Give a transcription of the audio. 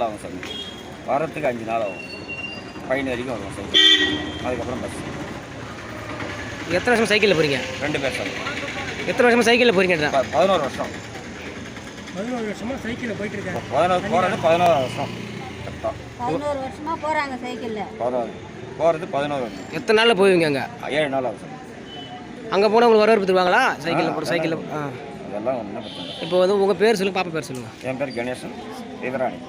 ஆகும் சார். வரத்துக்கு 5 நாள் ஆகும். பையன் வரைக்கும் வருவோம் சைக்கிள். அதுக்கப்புறம் பஸ். எத்தனை வருஷம் சைக்கிளில் போகிறீங்க? 2 பேர் சார். எத்தனை வருஷமாக சைக்கிளில் போகிறீங்க? 11 வருஷம். 11 வருஷமாக சைக்கிளில் போயிட்டு இருக்கேன். 11 வருஷம். 11 வருஷமாக போகிறாங்க சைக்கிளில். போகிறது 11 வருஷம். எத்தனை நாளில் போவீங்க அங்கே? 7 நாள் ஆகும் சார். அங்கே போனால் உங்களுக்கு வரவேற்பு தருவாங்களா? சைக்கிளில் போகிற சைக்கிளில் அதெல்லாம் ஒன்றும் பிரச்சனை இல்லை. இப்போ வந்து உங்கள் பேர் சொல்லுங்கள், பாப்பா பேர் சொல்லுங்கள். என் பேர் கணேசன், எதிராணி.